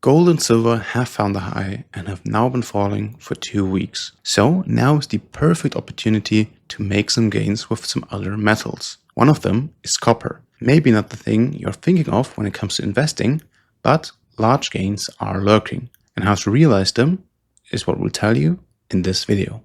Gold and silver have found a high and have now been falling for 2 weeks. So now is the perfect opportunity to make some gains with some other metals. One of them is copper. Maybe not the thing you're thinking of when it comes to investing, but large gains are lurking. And how to realize them is what we'll tell you in this video.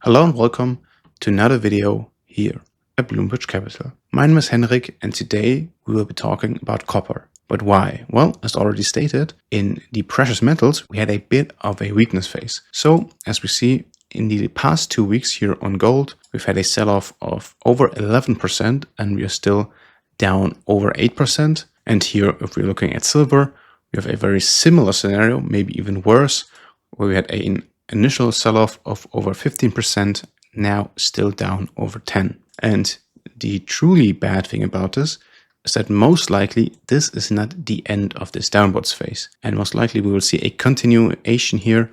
Hello and welcome to another video here at Bloomberg Capital. My name is Henrik and today we will be talking about copper. But why? Well, as already stated, in the precious metals we had a bit of a weakness phase. So as we see in the past 2 weeks here on gold, we've had a sell-off of over 11% and we are still down over 8%. And here, if we're looking at silver, we have a very similar scenario, maybe even worse, where we had an initial sell-off of over 15%, now still down over 10%. And the truly bad thing about this is that most likely this is not the end of this downwards phase. And most likely we will see a continuation here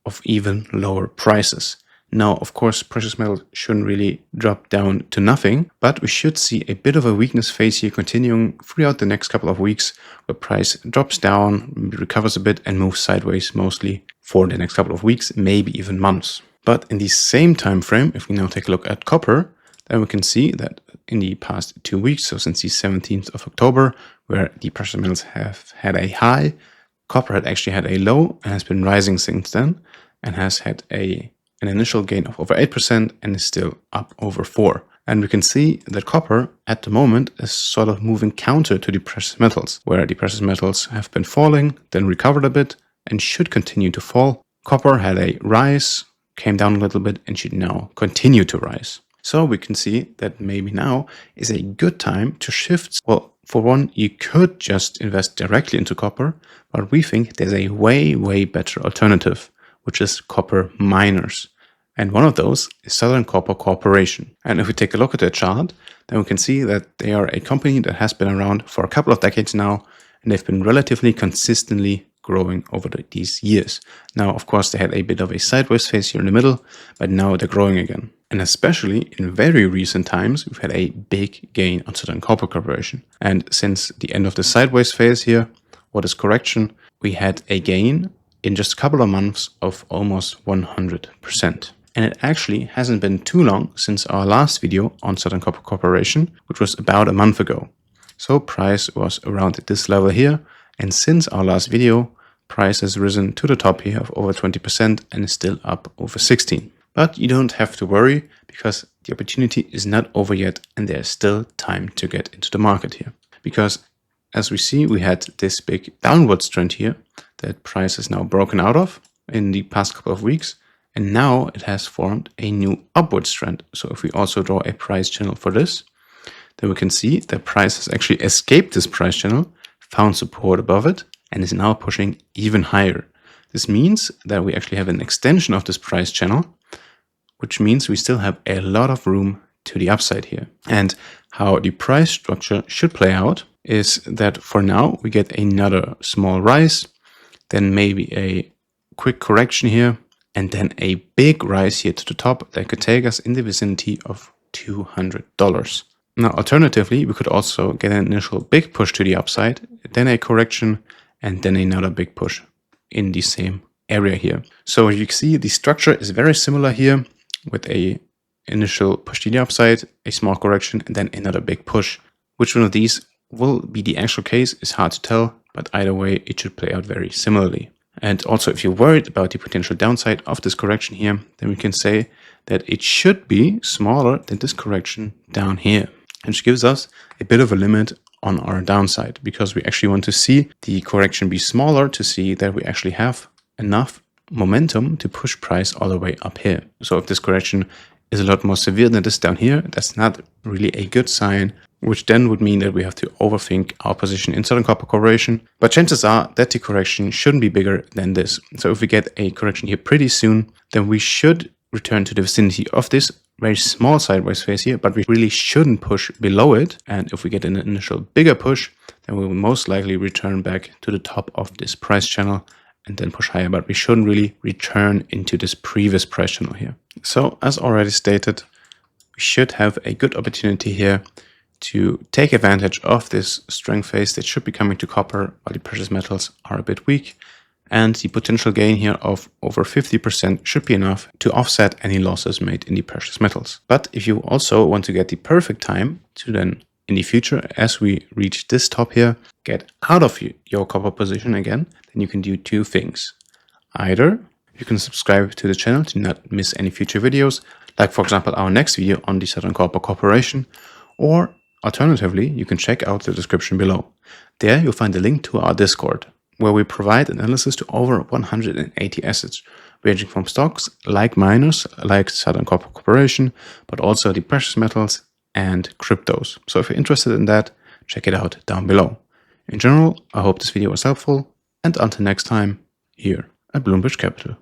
of even lower prices. Now, of course, precious metals shouldn't really drop down to nothing, but we should see a bit of a weakness phase here continuing throughout the next couple of weeks, where price drops down, recovers a bit and moves sideways mostly for the next couple of weeks, maybe even months. But in the same time frame, if we now take a look at copper, then we can see that in the past 2 weeks, so since the 17th of October, where the precious metals have had a high, copper had actually had a low and has been rising since then, and has had an initial gain of over 8% and is still up over 4%. And we can see that copper at the moment is sort of moving counter to the precious metals, where the precious metals have been falling, then recovered a bit, and should continue to fall. Copper had a rise, came down a little bit, and should now continue to rise. So we can see that maybe now is a good time to shift. Well, for one, you could just invest directly into copper, but we think there's a way better alternative, which is copper miners. And one of those is Southern Copper Corporation. And if we take a look at their chart, then we can see that they are a company that has been around for a couple of decades now, and they've been relatively consistently growing over these years. Now, of course, they had a bit of a sideways phase here in the middle, but now they're growing again. And especially in very recent times, we've had a big gain on Southern Copper Corporation. And since the end of the sideways phase here, or this correction, we had a gain in just a couple of months of almost 100%. And it actually hasn't been too long since our last video on Southern Copper Corporation, which was about a month ago. So price was around at this level here. And since our last video, price has risen to the top here of over 20% and is still up over 16%. But you don't have to worry because the opportunity is not over yet and there's still time to get into the market here. Because as we see, we had this big downwards trend here that price is now broken out of in the past couple of weeks. And now it has formed a new upwards trend. So if we also draw a price channel for this, then we can see that price has actually escaped this price channel, found support above it, and is now pushing even higher. This means that we actually have an extension of this price channel, which means we still have a lot of room to the upside here. And how the price structure should play out is that for now we get another small rise, then maybe a quick correction here, and then a big rise here to the top that could take us in the vicinity of $200. Now, alternatively, we could also get an initial big push to the upside, then a correction, and then another big push in the same area here. So you can see the structure is very similar here with a initial push to the upside, a small correction, and then another big push. Which one of these will be the actual case is hard to tell, but either way, it should play out very similarly. And also, if you're worried about the potential downside of this correction here, then we can say that it should be smaller than this correction down here, which gives us a bit of a limit on our downside because we actually want to see the correction be smaller to see that we actually have enough momentum to push price all the way up here. So if this correction is a lot more severe than this down here, that's not really a good sign, which then would mean that we have to overthink our position in Southern Copper Corporation. But chances are that the correction shouldn't be bigger than this. So if we get a correction here pretty soon, then we should return to the vicinity of this very small sideways phase here, but we really shouldn't push below it. And if we get an initial bigger push, then we will most likely return back to the top of this price channel and then push higher, but we shouldn't really return into this previous price channel here. So as already stated, we should have a good opportunity here to take advantage of this strength phase that should be coming to copper while the precious metals are a bit weak. And the potential gain here of over 50% should be enough to offset any losses made in the precious metals. But if you also want to get the perfect time to then in the future, as we reach this top here, get out of your copper position again, then you can do two things. Either you can subscribe to the channel to not miss any future videos, like for example our next video on the Southern Copper Corporation, or alternatively, you can check out the description below. There you'll find a link to our Discord, where we provide analysis to over 180 assets, ranging from stocks like miners, like Southern Copper Corporation, but also the precious metals and cryptos. So if you're interested in that, check it out down below. In general, I hope this video was helpful, and until next time, here at Bloomberg Capital.